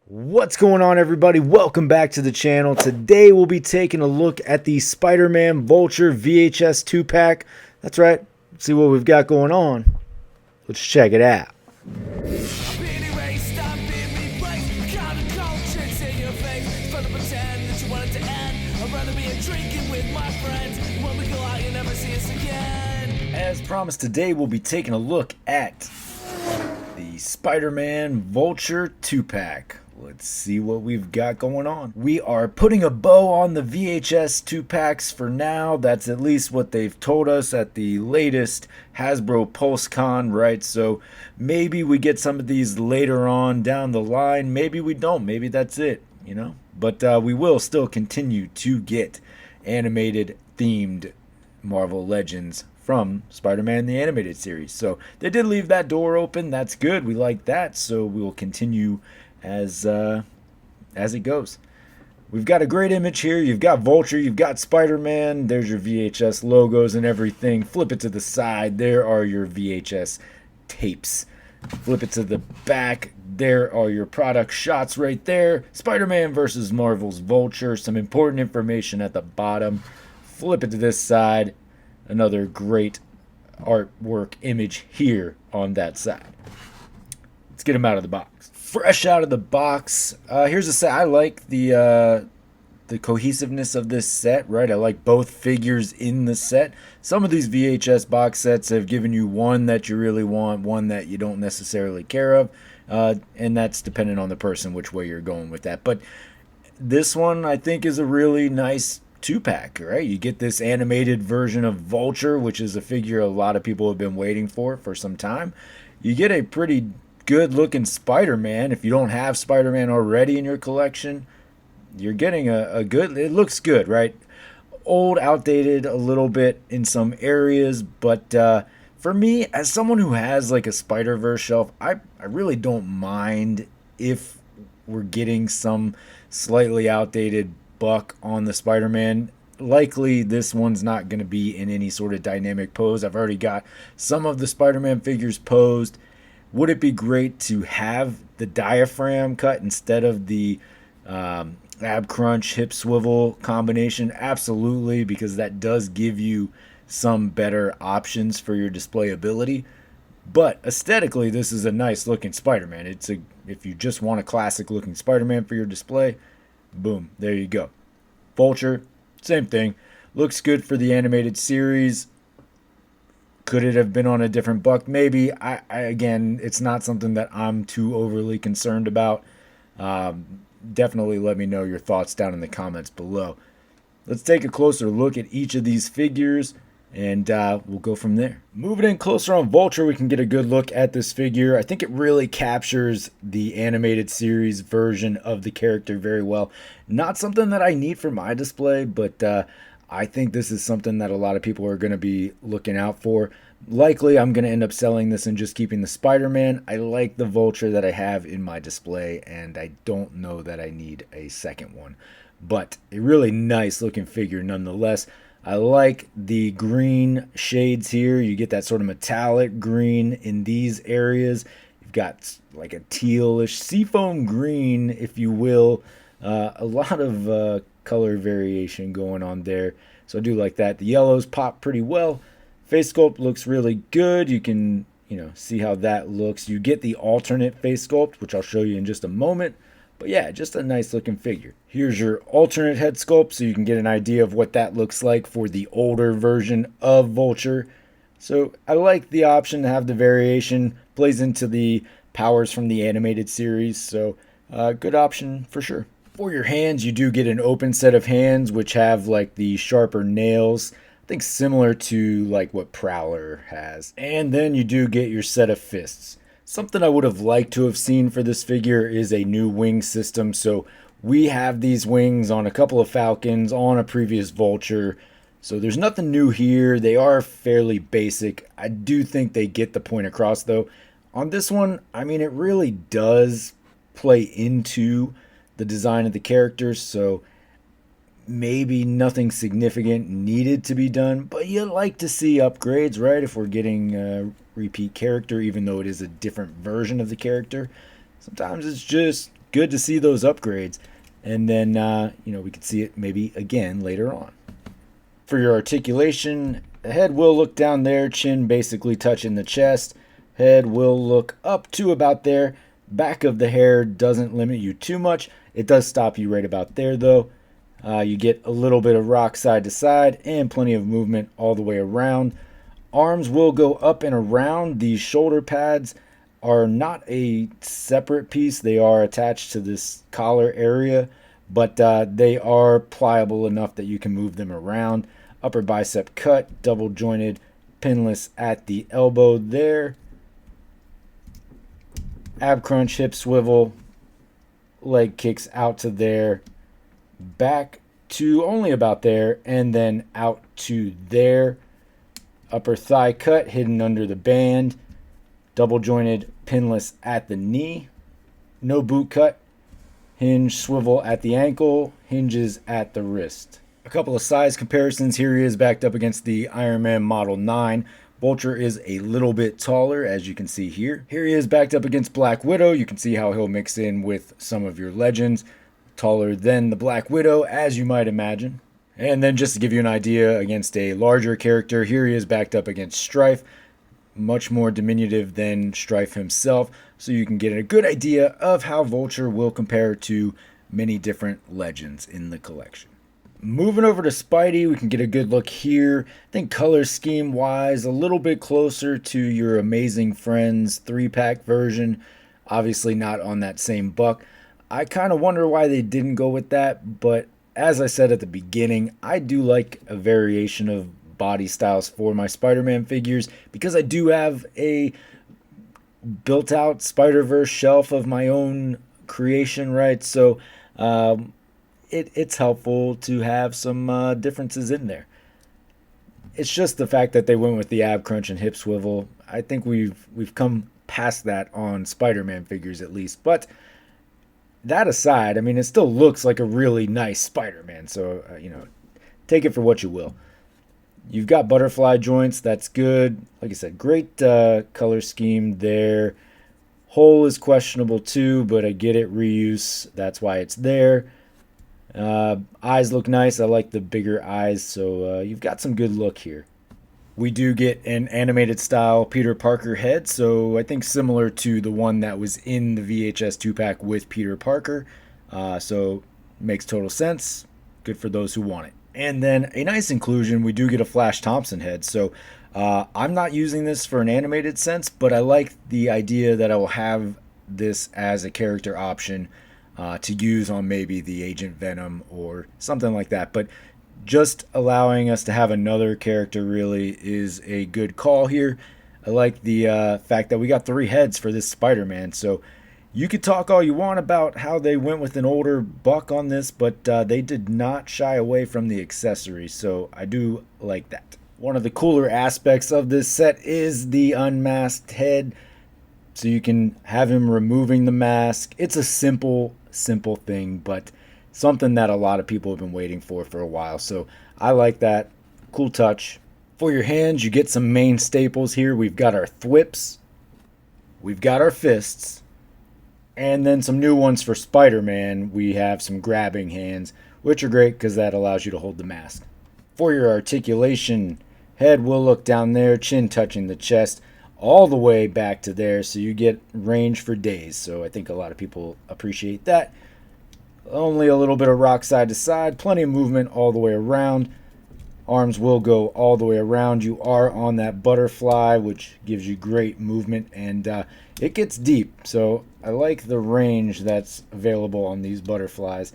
What's going on, everybody? Welcome back to the channel. Today we'll be taking a look at the Spider-Man Vulture VHS 2-pack. That's right. Let's see what we've got going on. Let's check it out. As promised, today we'll be taking a look at the Spider-Man Vulture 2-pack. Let's see what we've got going on. We are putting a bow on the VHS 2-packs for now. That's at least what they've told us at the latest Hasbro PulseCon, right? So maybe we get some of these later on down the line. Maybe we don't. Maybe that's it, you know? But we will still continue to get animated themed Marvel Legends from Spider-Man the Animated Series. So they did leave that door open. That's good. We like that. So we will continue as it goes. We've got a great image here. You've got Vulture, you've got Spider-Man. There's your VHS logos and everything. Flip it to the side. There are your VHS tapes. Flip it to the back. There are your product shots right there. Spider-Man versus Marvel's Vulture. Some important information at the bottom. Flip it to this side. Another great artwork image here on that side. Let's get them out of the box. Fresh out of the box. Here's a set. I like the cohesiveness of this set, right? I like both figures in the set. Some of these VHS box sets have given you one that you really want, one that you don't necessarily care of, and that's dependent on the person which way you're going with that. But this one, I think, is a really nice 2-pack, right? You get this animated version of Vulture, which is a figure a lot of people have been waiting for some time. You get a pretty good looking Spider-Man. If you don't have Spider-Man already in your collection, you're getting a good, it looks good, right? Old, outdated a little bit in some areas, but for me, as someone who has like a Spider-Verse shelf, I really don't mind if we're getting some slightly outdated buck on the Spider-Man. Likely this one's not going to be in any sort of dynamic pose. I've already got some of the Spider-Man figures posed. Would it be great to have the diaphragm cut instead of the ab crunch hip swivel combination? Absolutely, because that does give you some better options for your displayability. But aesthetically, this is a nice looking Spider-Man. If you just want a classic looking Spider-Man for your display, boom, there you go. Vulture, same thing. Looks good for the animated series. Could it have been on a different buck? Maybe. Again, it's not something that I'm too overly concerned about. Definitely let me know your thoughts down in the comments below. Let's take a closer look at each of these figures, and we'll go from there. Moving in closer on Vulture, we can get a good look at this figure. I think it really captures the animated series version of the character very well. Not something that I need for my display, but I think this is something that a lot of people are going to be looking out for. Likely, I'm going to end up selling this and just keeping the Spider-Man. I like the Vulture that I have in my display, and I don't know that I need a second one. But a really nice looking figure nonetheless. I like the green shades here. You get that sort of metallic green in these areas. You've got like a tealish seafoam green, if you will. A lot of color variation going on there. So I do like that. The yellows pop pretty well. Face sculpt looks really good. You can, see how that looks. You get the alternate face sculpt, which I'll show you in just a moment. But yeah, just a nice looking figure. Here's your alternate head sculpt, so you can get an idea of what that looks like for the older version of Vulture. So I like the option to have the variation. Plays into the powers from the animated series, so good option for sure. For your hands, you do get an open set of hands, which have like the sharper nails. I think similar to like what Prowler has. And then you do get your set of fists. Something I would have liked to have seen for this figure is a new wing system. So we have these wings on a couple of Falcons, on a previous Vulture. So there's nothing new here. They are fairly basic. I do think they get the point across though. On this one, I mean, it really does play into the design of the characters, so maybe nothing significant needed to be done, but you like to see upgrades, right? If we're getting repeat character, even though it is a different version of the character. Sometimes it's just good to see those upgrades. And then, we could see it maybe again later on. For your articulation, the head will look down there, chin basically touching the chest. Head will look up to about there. Back of the hair doesn't limit you too much. It does stop you right about there, though. You get a little bit of rock side to side and plenty of movement all the way around. Arms will go up and around. These shoulder pads are not a separate piece. They are attached to this collar area, but they are pliable enough that you can move them around. Upper bicep cut, double jointed, pinless at the elbow there. Ab crunch, hip swivel, leg kicks out to there, back to only about there, and then out to there. Upper thigh cut hidden under the band, double jointed, pinless at the knee, no boot cut, hinge swivel at the ankle, hinges at the wrist. A couple of size comparisons. Here he is backed up against the Iron Man Model 9. Vulture is a little bit taller, as you can see here. Here he is backed up against Black Widow. You can see how he'll mix in with some of your legends. Taller than the Black Widow, as you might imagine. And then just to give you an idea, against a larger character, here he is backed up against Strife. Much more diminutive than Strife himself, so you can get a good idea of how Vulture will compare to many different legends in the collection. Moving over to Spidey, we can get a good look here. I think color scheme wise, a little bit closer to your Amazing Friends 3-pack version. Obviously not on that same buck. I kind of wonder why they didn't go with that, but as I said at the beginning, I do like a variation of body styles for my Spider-Man figures because I do have a built out Spider-Verse shelf of my own creation, right? So it's helpful to have some differences in there. It's just the fact that they went with the ab crunch and hip swivel. I think we've come past that on Spider-Man figures at least. But that aside, I mean, it still looks like a really nice Spider-Man. So, take it for what you will. You've got butterfly joints. That's good. Like I said, great color scheme there. Hole is questionable too, but I get it. Reuse. That's why it's there. Eyes look nice. I like the bigger eyes. So you've got some good look here. We do get an animated style Peter Parker head, so I think similar to the one that was in the VHS 2-pack with Peter Parker. So makes total sense. Good for those who want it. And then a nice inclusion, we do get a Flash Thompson head. So I'm not using this for an animated sense, but I like the idea that I will have this as a character option to use on maybe the Agent Venom or something like that. But just allowing us to have another character really is a good call here. I like the fact that we got 3 heads for this Spider-Man. So you could talk all you want about how they went with an older buck on this, but they did not shy away from the accessories. So I do like that. One of the cooler aspects of this set is the unmasked head. So you can have him removing the mask. It's a simple thing, but something that a lot of people have been waiting for a while. So I like that. Cool touch. For your hands, you get some main staples here. We've got our thwips. We've got our fists. And then some new ones for Spider-Man. We have some grabbing hands, which are great because that allows you to hold the mask. For your articulation, head will look down there, chin touching the chest, all the way back to there. So you get range for days. So I think a lot of people appreciate that. Only a little bit of rock side to side, plenty of movement all the way around. Arms will go all the way around. You are on that butterfly, which gives you great movement, and it gets deep. So I like the range that's available on these butterflies.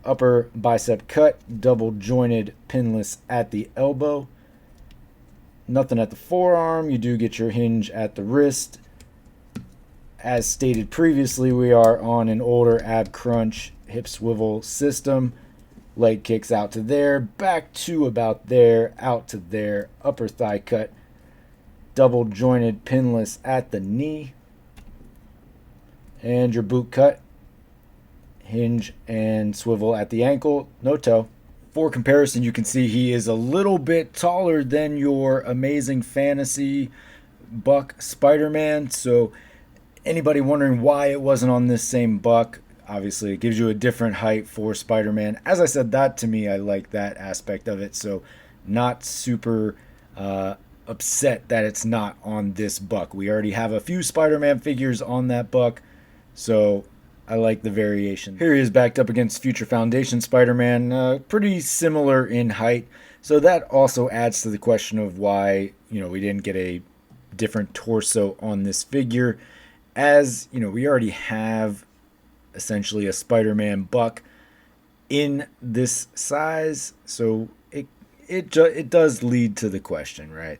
Upper bicep cut, double jointed, pinless at the elbow. Nothing at the forearm. You do get your hinge at the wrist. As stated previously, we are on an older ab crunch hip swivel system. Leg kicks out to there, back to about there, out to there, upper thigh cut, double jointed, pinless at the knee, and your boot cut, hinge and swivel at the ankle, no toe. For comparison, you can see he is a little bit taller than your Amazing Fantasy buck Spider-Man. So anybody wondering why it wasn't on this same buck, Obviously, it gives you a different height for Spider-Man. As I said, that to me, I like that aspect of it. So, not super upset that it's not on this buck. We already have a few Spider-Man figures on that buck, so I like the variation. Here he is backed up against Future Foundation Spider-Man, pretty similar in height. So that also adds to the question of why, we didn't get a different torso on this figure, as, we already have essentially a Spider-Man buck in this size, so it does lead to the question, right?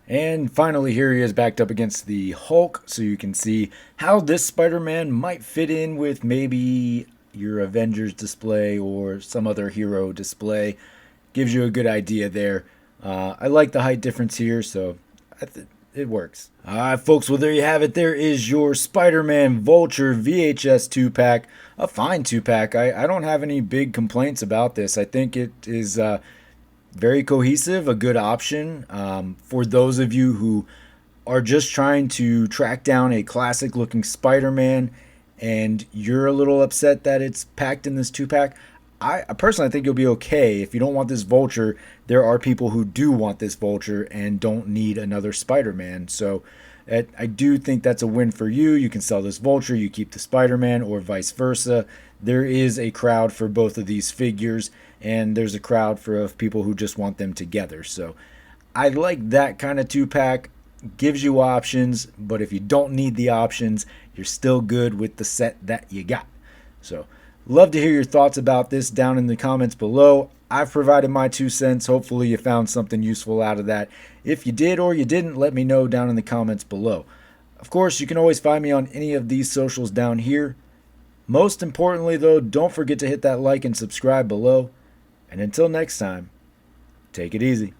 And finally, here he is backed up against the Hulk, so you can see how this Spider-Man might fit in with maybe your Avengers display or some other hero display. Gives you a good idea there. I like the height difference here, so it works. All right, folks, well, there you have it. There is your Spider-Man Vulture VHS 2-pack. A fine 2-pack. I don't have any big complaints about this. I think it is very cohesive, a good option for those of you who are just trying to track down a classic-looking Spider-Man and you're a little upset that it's packed in this 2-pack. I personally think you'll be okay. If you don't want this Vulture, there are people who do want this Vulture and don't need another Spider-Man. So I do think that's a win for you. You can sell this Vulture, you keep the Spider-Man, or vice versa. There is a crowd for both of these figures, and there's a crowd of people who just want them together. So I like that kind of 2-pack. Gives you options, but if you don't need the options, you're still good with the set that you got. So love to hear your thoughts about this down in the comments below. I've provided my 2 cents. Hopefully you found something useful out of that. If you did or you didn't, let me know down in the comments below. Of course, you can always find me on any of these socials down here. Most importantly, though, don't forget to hit that like and subscribe below. And until next time, take it easy.